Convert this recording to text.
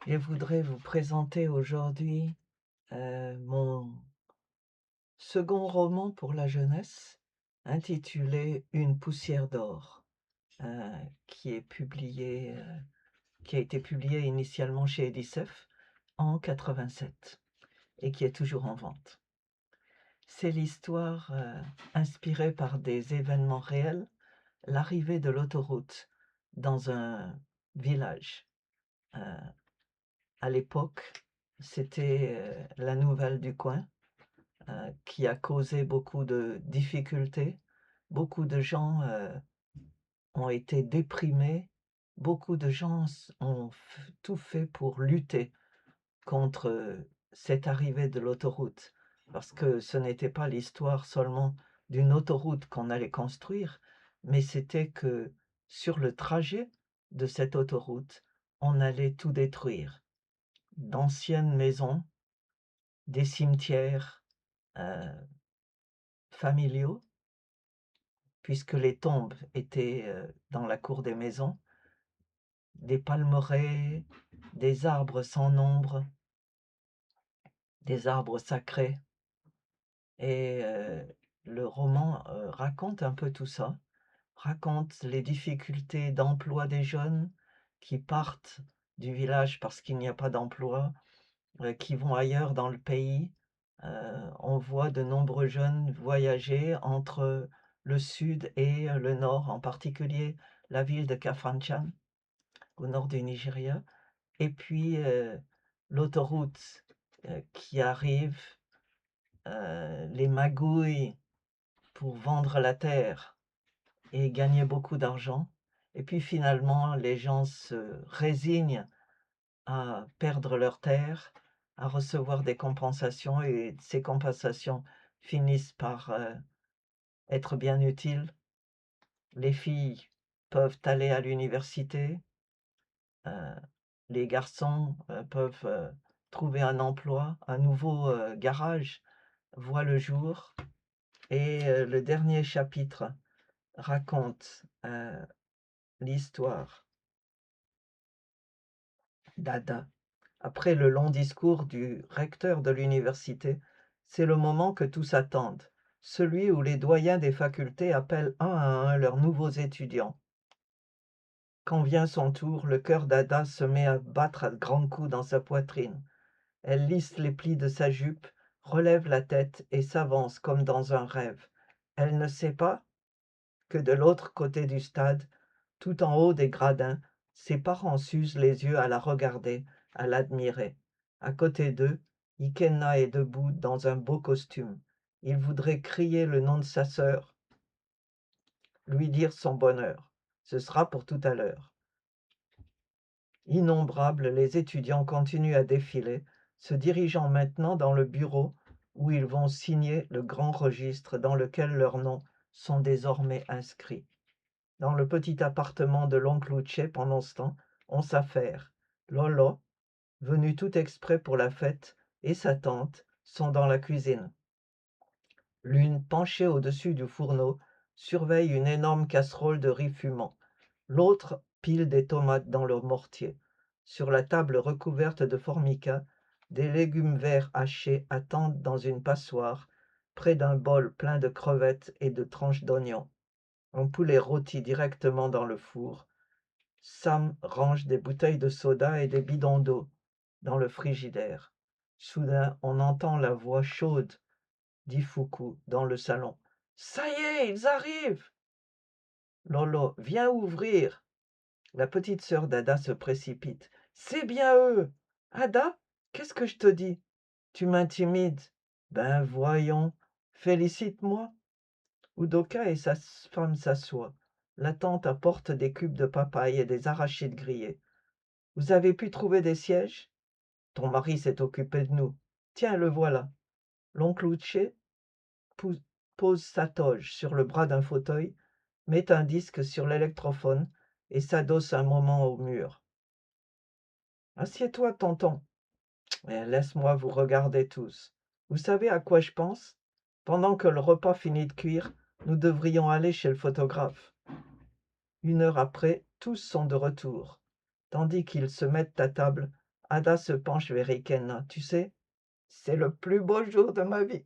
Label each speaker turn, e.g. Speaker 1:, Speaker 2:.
Speaker 1: Je voudrais vous présenter aujourd'hui mon second roman pour la jeunesse, intitulé Une poussière d'or, euh, qui est qui a été publié initialement chez Edicef en 87 et qui est toujours en vente. C'est l'histoire inspirée par des événements réels, l'arrivée de l'autoroute dans un village. Euh, à l'époque, c'était la nouvelle du coin. Qui a causé beaucoup de difficultés. Beaucoup de gens ont été déprimés. Beaucoup de gens ont tout fait pour lutter contre cette arrivée de l'autoroute. Parce que ce n'était pas l'histoire seulement d'une autoroute qu'on allait construire, mais c'était que sur le trajet de cette autoroute, on allait tout détruire. D'anciennes maisons, des cimetières euh, familiaux, puisque les tombes étaient dans la cour des maisons, des palmeraies, des arbres sans nombre, des arbres sacrés. Et le roman raconte un peu tout ça, raconte les difficultés d'emploi des jeunes qui partent du village parce qu'il n'y a pas d'emploi, qui vont ailleurs dans le pays. On voit de nombreux jeunes voyager entre le sud et le nord, en particulier la ville de Kafanchan, au nord du Nigeria, et puis l'autoroute qui arrive, les magouilles pour vendre la terre et gagner beaucoup d'argent. Et puis finalement, les gens se résignent à perdre leur terre, à recevoir des compensations, et ces compensations finissent par être bien utiles. Les filles peuvent aller à l'université, les garçons peuvent trouver un emploi, un nouveau garage voit le jour. Et le dernier chapitre raconte l'histoire d'Ada. Après le long discours du recteur de l'université, c'est le moment que tous attendent, celui où les doyens des facultés appellent un à un leurs nouveaux étudiants. Quand vient son tour, le cœur d'Ada se met à battre à grands coups dans sa poitrine. Elle lisse les plis de sa jupe, relève la tête et s'avance comme dans un rêve. Elle ne sait pas que de l'autre côté du stade, tout en haut des gradins, ses parents s'usent les yeux à la regarder, à l'admirer. À côté d'eux, Ikenna est debout dans un beau costume. Il voudrait crier le nom de sa sœur, lui dire son bonheur. Ce sera pour tout à l'heure. Innombrables, les étudiants continuent à défiler, se dirigeant maintenant dans le bureau où ils vont signer le grand registre dans lequel leurs noms sont désormais inscrits. Dans le petit appartement de l'oncle Uche, pendant ce temps, on s'affaire. Lolo, venu tout exprès pour la fête, et sa tante sont dans la cuisine. L'une, penchée au-dessus du fourneau, surveille une énorme casserole de riz fumant. L'autre pile des tomates dans le mortier. Sur la table recouverte de formica, des légumes verts hachés attendent dans une passoire, près d'un bol plein de crevettes et de tranches d'oignons. Un poulet rôti directement dans le four. Sam range des bouteilles de soda et des bidons d'eau dans le frigidaire. Soudain, on entend la voix chaude d'Ifuku dans le salon. Ça y est, ils arrivent! Lolo, viens ouvrir! La petite sœur d'Ada se précipite. C'est bien eux! Ada, qu'est-ce que je te dis? Tu m'intimides. Ben voyons, félicite-moi. Udoka et sa femme s'assoient. La tante apporte des cubes de papaye et des arachides grillés. Vous avez pu trouver des sièges? Ton mari s'est occupé de nous. Tiens, le voilà. L'oncle Uche pose sa toge sur le bras d'un fauteuil, met un disque sur l'électrophone et s'adosse un moment au mur. Assieds-toi, tonton. Laisse-moi vous regarder tous. Vous savez à quoi je pense? Pendant que le repas finit de cuire, nous devrions aller chez le photographe. 1 heure après, tous sont de retour, tandis qu'ils se mettent à table. Ada se penche vers Riken. «Tu sais, c'est le plus beau jour de ma vie».